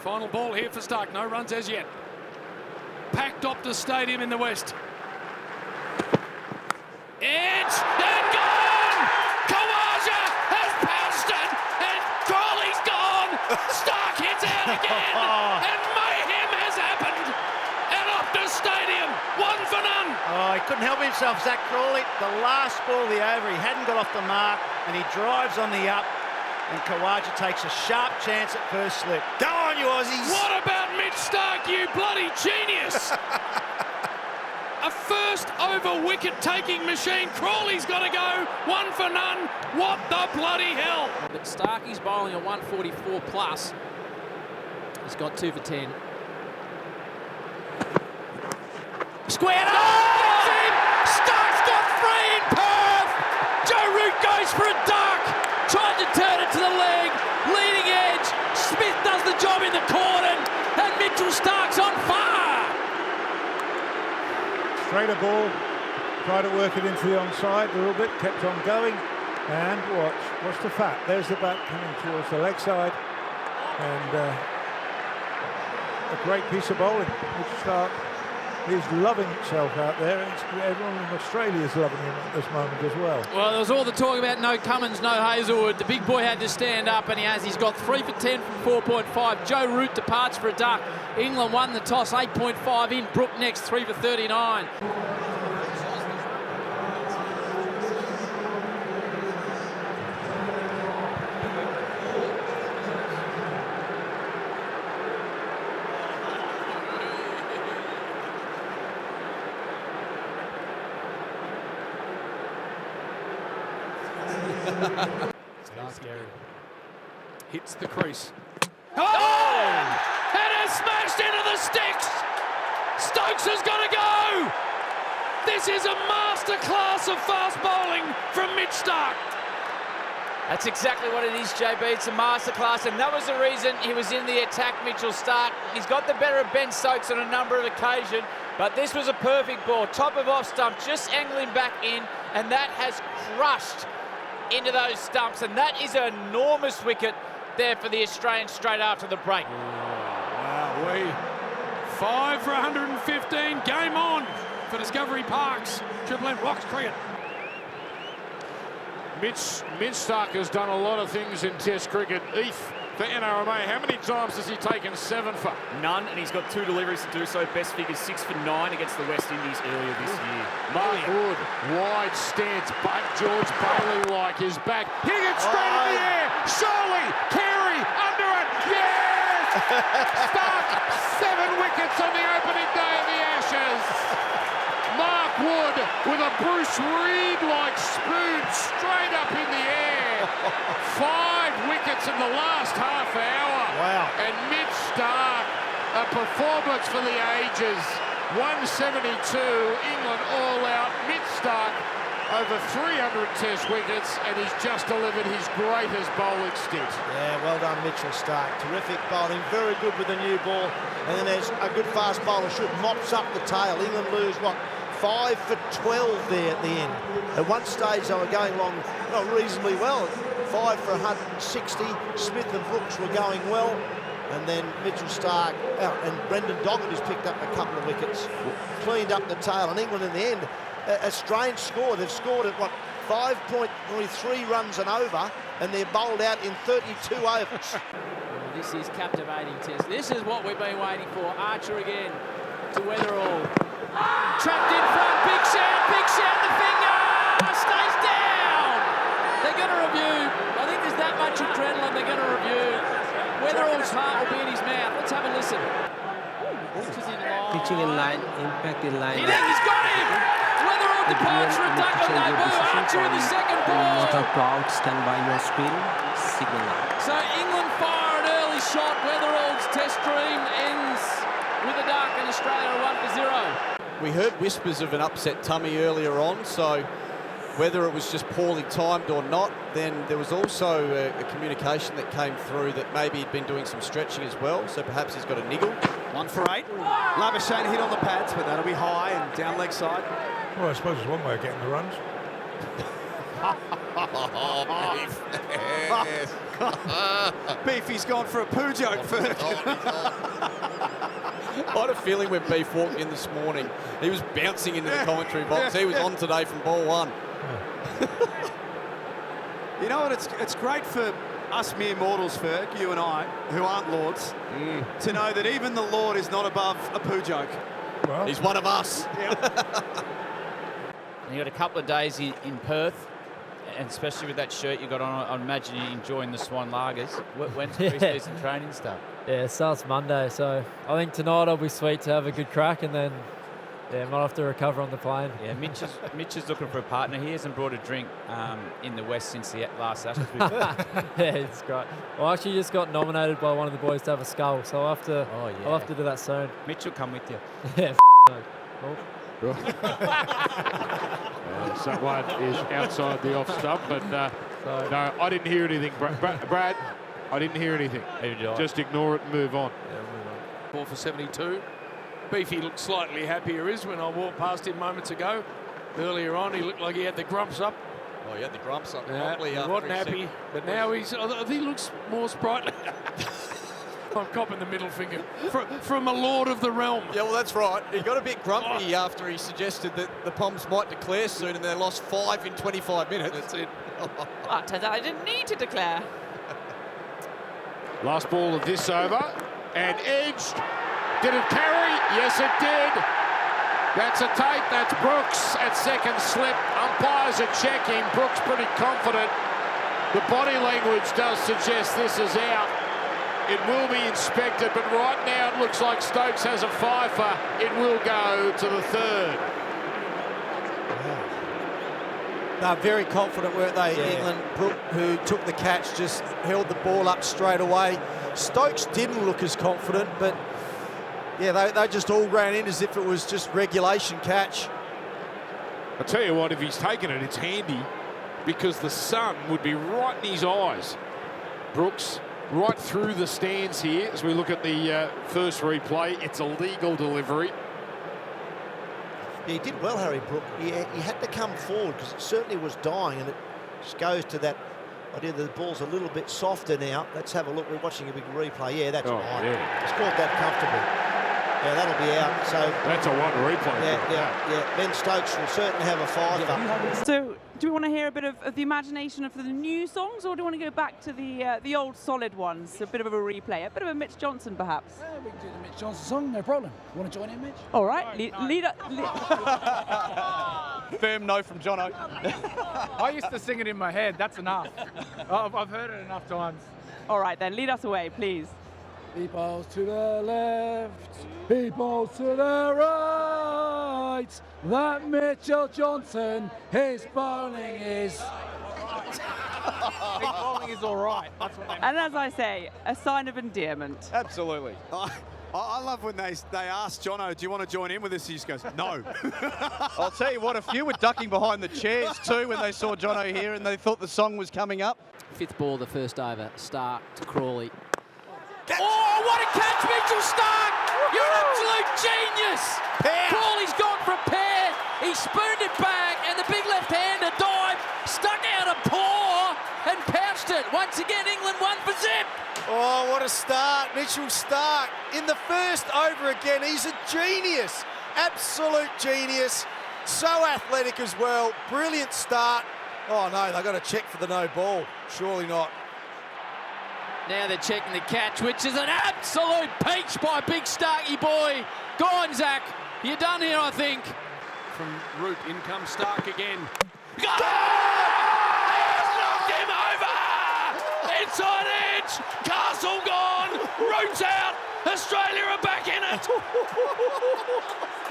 Final ball here for Starc. No runs as yet. Packed Optus Stadium in the west. It's and gone! Kawaja has pounced it, and Crawley's gone! Starc hits out again, and mayhem has happened at Optus Stadium. 1 for none. Oh, he couldn't help himself, Zach Crawley. The last ball of the over, he hadn't got off the mark, and he drives on the up, and Kawaja takes a sharp chance at first slip. Go on, you Aussies! What about Mitch Starc, you bloody genius? A first over wicket-taking machine. Crawley's got to go. 1 for none. What the bloody hell? But Starkey's bowling a 144 plus. He's got 2 for 10. Squared up! Gets in! Starc's got 3 in Perth! Joe Root goes for a duck! Tried to turn it to the leg. Leading edge. Smith does the job in the corner. And Mitchell Starc's on fire! Straighter ball, tried to work it into the onside a little bit, kept on going, and watch the fat. There's the bat coming towards the leg side, and a great piece of bowling. Mitchell Starc is loving himself out there, and everyone in Australia is loving him at this moment as well. Well, there was all the talk about no Cummins, no Hazelwood. The big boy had to stand up, and he has. He's got 3 for 10 from 4.5. Joe Root departs for a duck. England won the toss, 8.5 in. Brook next, 3 for 39. Scary. Hits the crease. Oh! And it's smashed into the sticks! Stokes has got to go! This is a masterclass of fast bowling from Mitch Starc. That's exactly what it is, JB. It's a masterclass, and that was the reason he was in the attack, Mitchell Starc. He's got the better of Ben Stokes on a number of occasions, but this was a perfect ball. Top of off stump, just angling back in, and that has crushed into those stumps, and that is an enormous wicket there for the Australians straight after the break. Wow, 5 for 115. Game on for Discovery Parks. Triple M Rocks cricket. Mitch Starc has done a lot of things in Test cricket. For NRMA, how many times has he taken 7 for? None, and he's got 2 deliveries to do so. Best figure 6 for 9 against the West Indies earlier this year. Mark Wood, wide stance, but George Bailey-like is back. Hitting it straight in the air. Surely, Carey, under it. Yes! Starc, 7 wickets on the opening day of the Ashes. Mark Wood with a Bruce Reid-like spoon straight up in the air. 5 wickets in the last half hour. Wow. And Mitch Starc, a performance for the ages. 172, England all out. Mitch Starc over 300 Test wickets, and he's just delivered his greatest bowling stint. Yeah, well done, Mitchell Starc. Terrific bowling, very good with the new ball. And then there's a good fast bowler, should mops up the tail. England lose, what, 5 for 12 there at the end. At one stage they were going along not reasonably well. 5 for 160. Smith and Brooks were going well. And then Mitchell Starc and Brendan Doggett has picked up a couple of wickets, cleaned up the tail. And England in the end, a strange score. They've scored at, what, 5.3 runs and over, and they're bowled out in 32 overs. This is captivating test. This is what we've been waiting for. Archer again to Weatherall. Trapped in front, big shout, the finger stays down. They're going to review. I think there's that much adrenaline they're going to review. Weatherall's heart will be in his mouth. Let's have a listen. Pitching in line, impact in line. He's got him. Weatherall departs for a duck on debut. Archer in the second ball. Not out to outstand by no spin. Signal out. So England fire an early shot. Weatherall's test dream ends with a duck, and Australia are 1 for 0. We heard whispers of an upset tummy earlier on, so whether it was just poorly timed or not, then there was also a communication that came through that maybe he'd been doing some stretching as well, so perhaps he's got a niggle. 1 for 8. Labuschagne hit on the pads, but that'll be high and down leg side. Well, I suppose it's one way of getting the runs. Beefy's gone for a poo joke, Ferg. I had a feeling when Beef walked in this morning, he was bouncing into the commentary box. He was on today from ball one. You know what? It's great for us mere mortals, Ferg, you and I, who aren't lords, to know that even the Lord is not above a poo joke. Well, He's one of us. You got a couple of days in Perth, and especially with that shirt you got on, I imagine you're enjoying the Swan Lagers. When's the pre-season training start? Yeah, it starts Monday, so I think tonight will be sweet to have a good crack, and then might have to recover on the plane. Yeah, Mitch is looking for a partner. He hasn't brought a drink in the West since the last Ashes. Yeah, it's great. Well, I actually just got nominated by one of the boys to have a skull, so I'll have to. I'll have to do that soon. Mitch will come with you. Yeah. No. So one is outside the off stump, but no, I didn't hear anything. Brad, I didn't hear anything. Just ignore it and move on. Yeah, move on. Ball for 72. Beefy looked slightly happier when I walked past him moments ago. Earlier on, he looked like he had the grumps up. Oh, he had the grumps up. Yeah, he wasn't happy, but now he looks more sprightly. I'm copping the middle finger from a lord of the realm. Yeah, well, that's right. He got a bit grumpy after he suggested that the Poms might declare soon, and they lost 5 in 25 minutes. That's it. Well, it turns out I didn't need to declare. Last ball of this over, and edged. Did it carry? Yes, it did. That's a take. That's Brooks at second slip. Umpires are checking. Brooks pretty confident. The body language does suggest this is out. It will be inspected, but right now it looks like Stokes has a fifer. It will go to the third. They're very confident, weren't they, England? Brooke, who took the catch, just held the ball up straight away. Stokes didn't look as confident, but yeah, they just all ran in as if it was just regulation catch. I'll tell you what, if he's taken it, it's handy because the sun would be right in his eyes. Brooks right through the stands here as we look at the first replay. It's a legal delivery. Yeah, he did well, Harry Brook. He had to come forward because it certainly was dying, and it just goes to that idea that the ball's a little bit softer now. Let's have a look. We're watching a big replay. Yeah, that's right. Yeah. Scored that comfortably. Yeah, that'll be out. So that's a one replay. Yeah. Ben Stokes will certainly have a five. So, do we want to hear a bit of the imagination of the new songs, or do we want to go back to the old solid ones? A bit of a replay, a bit of a Mitch Johnson, perhaps. Yeah, we can do the Mitch Johnson song, no problem. You want to join in, Mitch? All right, lead Firm no from Jono. I used to sing it in my head. That's enough. I've heard it enough times. All right, then lead us away, please. People's to the left, people's to the right. That Mitchell Johnson, his bowling is. His bowling is all right. That's what And as I say, a sign of endearment. Absolutely. I love when they ask Jono, do you want to join in with us? He just goes, no. I'll tell you what, a few were ducking behind the chairs too when they saw Jono here and they thought the song was coming up. Fifth ball of the first over, Starc to Crawley. Oh, what a catch, Mitchell Starc! You're an absolute genius! Crawley's gone for a pair. He spooned it back, and the big left-hander dive, stuck out a paw, and pounced it. Once again, England won for zip. Oh, what a start. Mitchell Starc in the first over again. He's a genius. Absolute genius. So athletic as well. Brilliant start. Oh, no, they've got to check for the no ball. Surely not. Now they're checking the catch, which is an absolute peach by big Starky boy. Go on, Zach. You're done here, I think. From Root, in comes Starc again. Go! He's knocked him over! Inside edge! Castle gone! Root's out! Australia are back in it!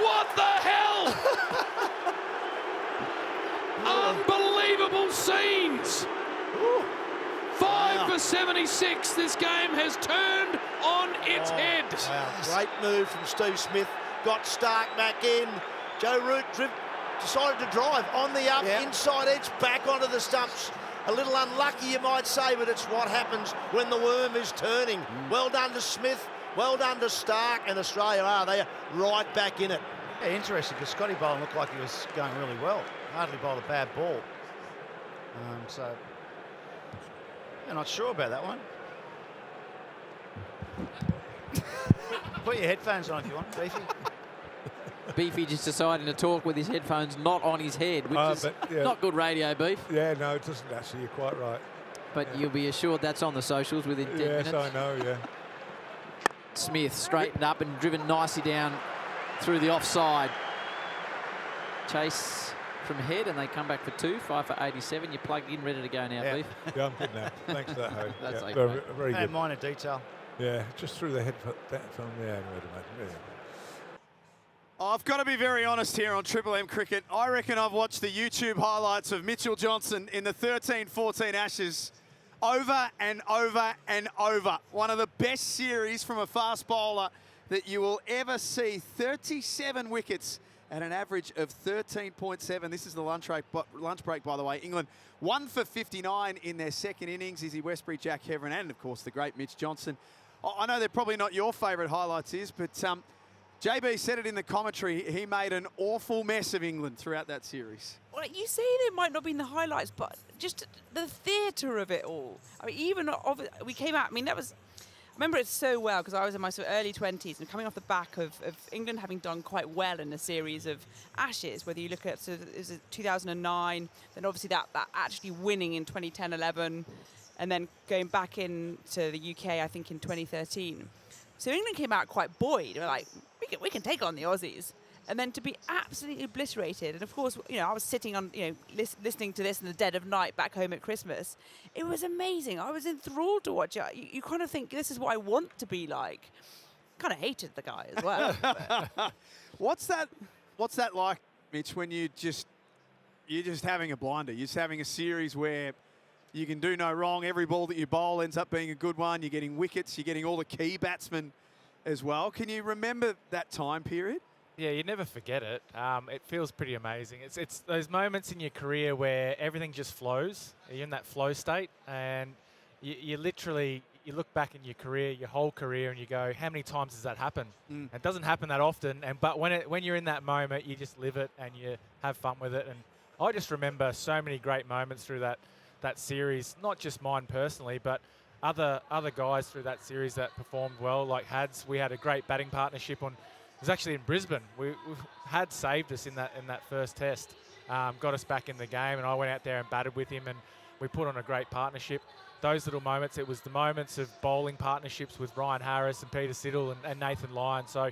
What the hell? Unbelievable scenes! 5 for 76. This game has turned on its head. Wow. Great move from Steve Smith. Got Starc back in. Joe Root decided to drive on the up, inside edge, back onto the stumps. A little unlucky, you might say, but it's what happens when the worm is turning. Well done to Smith. Well done to Starc, and Australia they are right back in it. Yeah, interesting, because Scotty Bowen looked like he was going really well. Hardly bowled a bad ball. I'm not sure about that one. Put your headphones on if you want, Beefy. Beefy just deciding to talk with his headphones not on his head, which is not good radio, Beef. Yeah, no, it doesn't actually. You're quite right. But you'll be assured that's on the socials within 10 minutes. Yes, I know, yeah. Smith straightened up and driven nicely down through the offside. Chase from Head, and they come back for 2, 5 for 87. You're plugged in, ready to go now, Beef. Yeah, I'm good now. Thanks for that, Ho. That's okay. Very good. Minor detail. Yeah, just through the head from there, I would imagine. Yeah. I've got to be very honest here on Triple M Cricket. I reckon I've watched the YouTube highlights of Mitchell Johnson in the 13-14 Ashes over and over and over. One of the best series from a fast bowler that you will ever see. 37 wickets at an average of 13.7. This is the lunch break, by the way. England 1 for 59 in their second innings. Izzy Westbury, Jack Heverin, and of course the great Mitch Johnson. I know they're probably not your favourite highlights, but JB said it in the commentary. He made an awful mess of England throughout that series. Well, you say they might not be in the highlights, but just the theatre of it all. I mean, even we came out. I mean, that was. I remember it so well because I was in my sort of early 20s and coming off the back of England having done quite well in a series of Ashes, whether you look at is it 2009, then obviously that actually winning in 2010-11, and then going back into the UK, I think, in 2013. So England came out quite buoyed. They were like, we can take on the Aussies. And then to be absolutely obliterated. And of course, you know, I was sitting on, you know, listening to this in the dead of night back home at Christmas. It was amazing. I was enthralled to watch it. You kind of think this is what I want to be like. Kind of hated the guy as well. What's that like, Mitch, when you're just having a blinder? You're just having a series where you can do no wrong. Every ball that you bowl ends up being a good one. You're getting wickets. You're getting all the key batsmen as well. Can you remember that time period? Yeah, you never forget it. It feels pretty amazing. It's those moments in your career where everything just flows. You're in that flow state, and you literally look back in your career, your whole career, and you go, how many times does that happen? It doesn't happen that often, but when you're in that moment, you just live it and you have fun with it. And I just remember so many great moments through that series, not just mine personally, but other guys through that series that performed well, like Hads. We had a great batting partnership on. It was actually in Brisbane. We had saved us in that first test, got us back in the game, and I went out there and batted with him, and we put on a great partnership. Those little moments, it was the moments of bowling partnerships with Ryan Harris and Peter Siddle and Nathan Lyon. So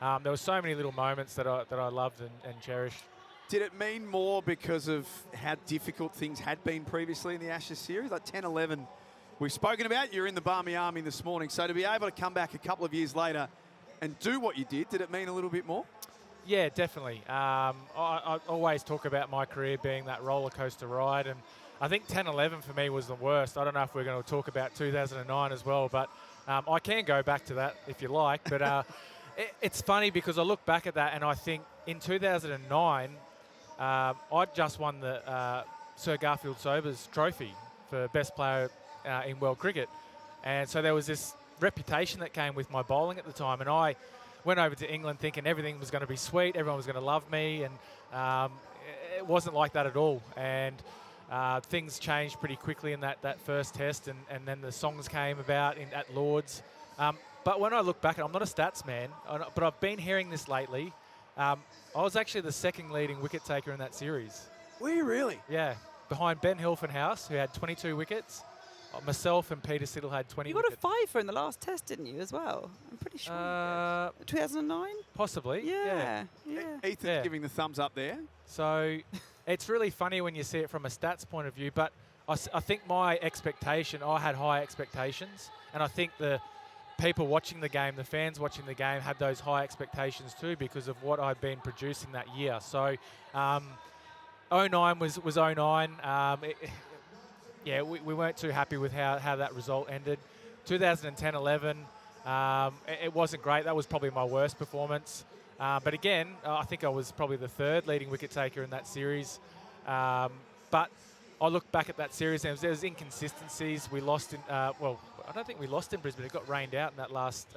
there were so many little moments that I loved and cherished. Did it mean more because of how difficult things had been previously in the Ashes series? Like 10-11, we've spoken about. You're in the Barmy Army this morning. So to be able to come back a couple of years later and do what you did it mean a little bit more? Yeah, definitely. I always talk about my career being that roller coaster ride, and I think 10-11 for me was the worst. I don't know if we're going to talk about 2009 as well, but I can go back to that if you like. But it's funny because I look back at that and I think in 2009, I just won the Sir Garfield Sobers Trophy for best player in world cricket, and so there was this reputation that came with my bowling at the time, and I went over to England thinking everything was going to be sweet, everyone was going to love me, and it wasn't like that at all. And things changed pretty quickly in that first test, and then the songs came about at Lord's. But when I look back, I'm not a stats man, but I've been hearing this lately. I was actually the second leading wicket taker in that series. Were you really? Yeah, behind Ben Hilfenhaus, who had 22 wickets. Myself and Peter Siddle had 20 You got wickets. a fiver in the last test, didn't you, as well? I'm pretty sure. 2009? Possibly, yeah. Ethan's giving the thumbs up there. So it's really funny when you see it from a stats point of view, but I think my expectation, I had high expectations, and I think the people watching the game, the fans watching the game, had those high expectations too because of what I'd been producing that year. So 09 was 09. Yeah, we weren't too happy with how that result ended. 2010-11, it wasn't great. That was probably my worst performance. But again, I think I was probably the third leading wicket taker in that series. But I look back at that series and there was inconsistencies. We lost in, well, I don't think we lost in Brisbane. It got rained out in that last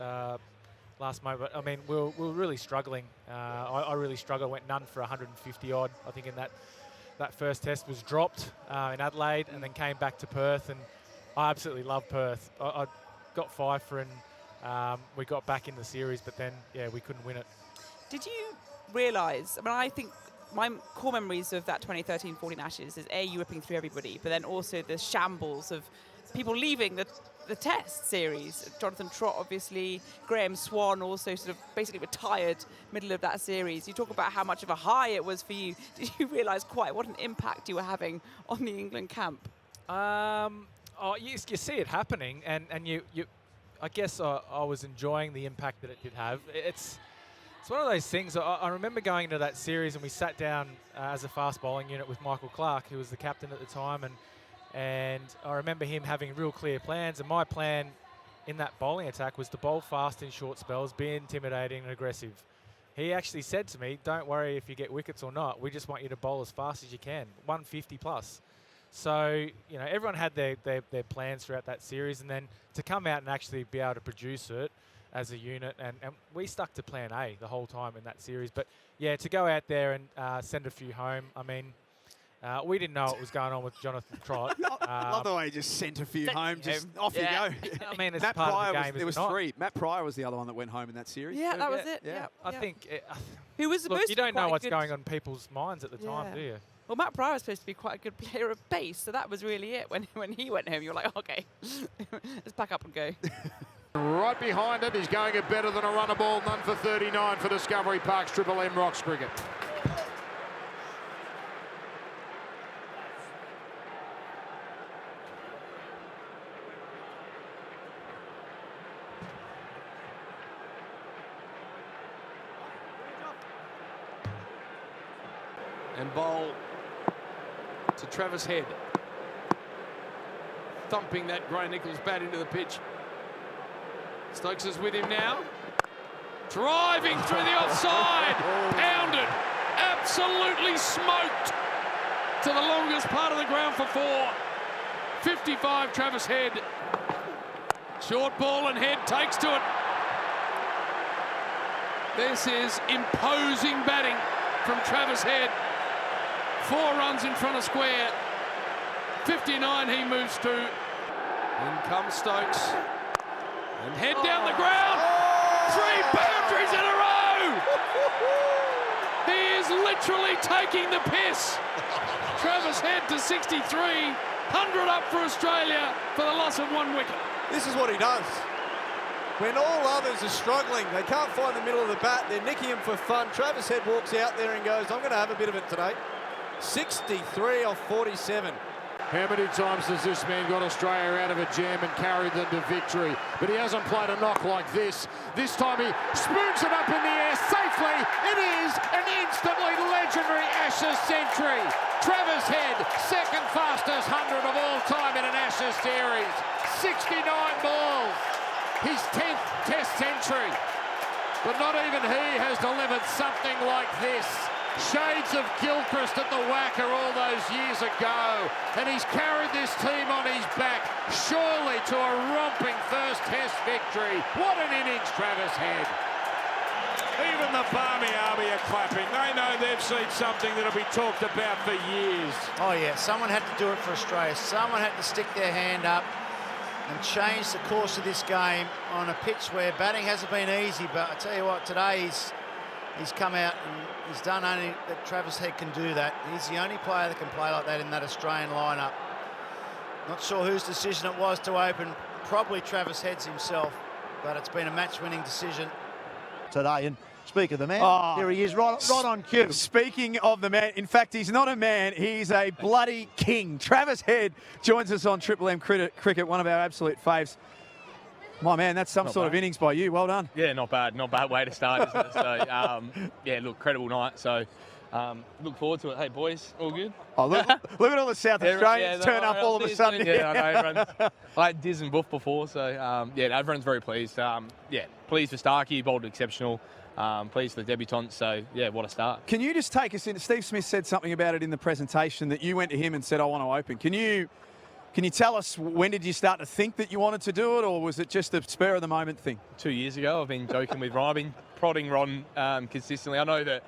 moment. I mean, we were really struggling. I really struggled. I went none for 150 odd, I think, in that first test was dropped in Adelaide and then came back to Perth and I absolutely love Perth. I got 5 for and we got back in the series, but then, yeah, we couldn't win it. Did you realise, I mean, I think my core memories of that 2013-14 Ashes is you whipping through everybody, but then also the shambles of people leaving the Test series. Jonathan Trott, obviously, Graham Swan also sort of basically retired middle of that series. You talk about how much of a high it was for you. Did you realise quite what an impact you were having on the England camp? You see it happening, and you I guess I was enjoying the impact that it did have. It's one of those things. I remember going into that series, and we sat down as a fast bowling unit with Michael Clark, who was the captain at the time, and I remember him having real clear plans, and my plan in that bowling attack was to bowl fast in short spells, be intimidating and aggressive. He actually said to me, don't worry if you get wickets or not, we just want you to bowl as fast as you can, 150 plus. So, you know, everyone had their plans throughout that series, and then to come out and actually be able to produce it as a unit, and we stuck to plan A the whole time in that series. But, yeah, to go out there and send a few home, I mean, we didn't know what was going on with Jonathan Trott. I love the way he just sent a few home, just off you go. I mean, it's Matt part Pryor of the game, there was not? 3. Matt Pryor was the other one that went home in that series. Yeah, that was it. Yeah. I think... Who was supposed look, to you be don't know quite what's good going on in people's minds at the time, do you? Well, Matt Pryor was supposed to be quite a good player of pace, so that was really it. When he went home, you were like, okay, let's pack up and go. Right behind it, he's going it better than a runner ball. None for 39 for Discovery Park's Triple M Rocks cricket. And bowl to Travis Head. Thumping that Gray Nichols bat into the pitch. Stokes is with him now. Driving through the offside. Pounded. Absolutely smoked to the longest part of the ground for 4. 55 Travis Head. Short ball and Head takes to it. This is imposing batting from Travis Head. 4 runs in front of square. 59 he moves to. In comes Stokes. And Head down the ground. 3 boundaries in a row. He is literally taking the piss. Travis Head to 63. 100 up for Australia for the loss of 1 wicket. This is what he does. When all others are struggling, they can't find the middle of the bat, they're nicking him for fun. Travis Head walks out there and goes, I'm going to have a bit of it today. 63 off 47. How many times has this man got Australia out of a jam and carried them to victory? But he hasn't played a knock like this. This time he spoons it up in the air safely. It is an instantly legendary Ashes century. Travis Head, second fastest 100 of all time in an Ashes series. 69 balls. His 10th Test century. But not even he has delivered something like this. Shades of Gilchrist at the Wacker all those years ago, and he's carried this team on his back, surely to a romping first Test victory. What an innings, Travis Head. Even the Barmy Army are clapping. They know they've seen something that'll be talked about for years. Oh yeah, someone had to do it for Australia. Someone had to stick their hand up and change the course of this game on a pitch where batting hasn't been easy, but I tell you what, today he's come out and he's done only that Travis Head can do that. He's the only player that can play like that in that Australian lineup. Not sure whose decision it was to open, probably Travis Head's himself, but it's been a match-winning decision today. And speak of the man, here he is, right on cue. Speaking of the man, in fact, he's not a man, he's a bloody king. Travis Head joins us on Triple M Cricket, one of our absolute faves. My man, that's some sort of innings by you. Well done. Yeah, not bad. Not bad way to start, isn't it? So, yeah, look, incredible night. So, look forward to it. Hey, boys, all good? Oh, look at all the South Australians turn up all of a sudden. Yeah, I know. I had Diz and Buff before, so, yeah, everyone's very pleased. Yeah, pleased for Starkey. He bowled exceptional. Pleased for the debutants. So, yeah, what a start. Can you just take us in? Steve Smith said something about it in the presentation that you went to him and said, I want to open. Can you tell us when did you start to think that you wanted to do it, or was it just a spur of the moment thing? 2 years ago, I've been joking with Ron. I've been prodding Ron consistently. I know that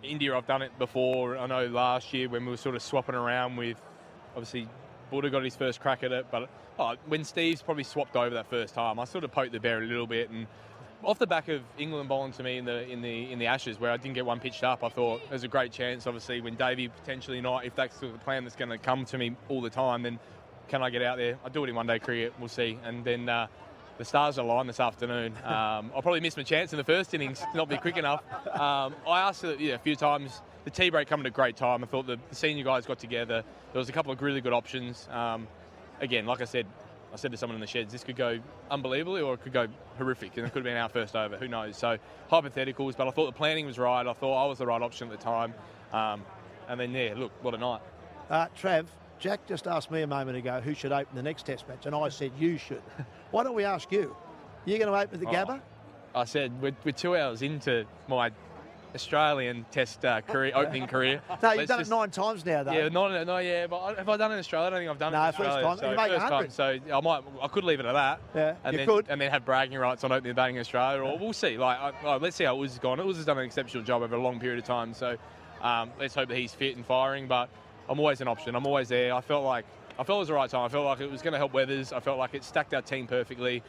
India, I've done it before. I know last year when we were sort of swapping around with, obviously, would have got his first crack at it. But when Steve's probably swapped over that first time, I sort of poked the bear a little bit. And off the back of England bowling to me in the Ashes, where I didn't get one pitched up, I thought there's a great chance. Obviously, when Davey potentially not, if that's the plan that's going to come to me all the time, then can I get out there? I'll do it in one-day cricket. We'll see. And then the stars align this afternoon. I'll probably miss my chance in the first innings, not be quick enough. I asked a few times. The tea break coming at a great time. I thought the senior guys got together. There was a couple of really good options. Again, like I said to someone in the sheds, this could go unbelievably or it could go horrific, and it could have been our first over. Who knows? So hypotheticals, but I thought the planning was right. I thought I was the right option at the time. And then, yeah, look, what a night. Trav, Jack just asked me a moment ago who should open the next Test match, and I said you should. Why don't we ask you? You're going to open the Gabba? I said we're 2 hours into my Australian Test opening career. No, you've done it 9 times now, though. Yeah, but have I done it in Australia? I don't think I've done it in Australia. First time. You make 100. So I could leave it at that. Yeah, and then have bragging rights on opening the batting in Australia, or we'll see. Let's see how Uz has gone. Uz has done an exceptional job over a long period of time. So let's hope that he's fit and firing. But I'm always an option. I'm always there. I felt it was the right time. I felt like it was going to help Weathers. I felt like it stacked our team perfectly.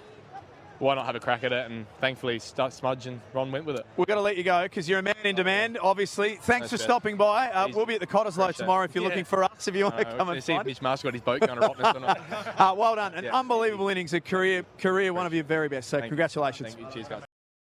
Why not have a crack at it? And thankfully, Smudge and Ron went with it. We've got to let you go because you're a man in demand, obviously. Thanks for stopping by. We'll be at the Cottesloe tomorrow if you're looking for us, if you want to come and see find if Mitch Marsh got his boat going to Rottnest or not. Well done. An unbelievable innings, a career, one of your very best. So congratulations. Thank you. Cheers, guys.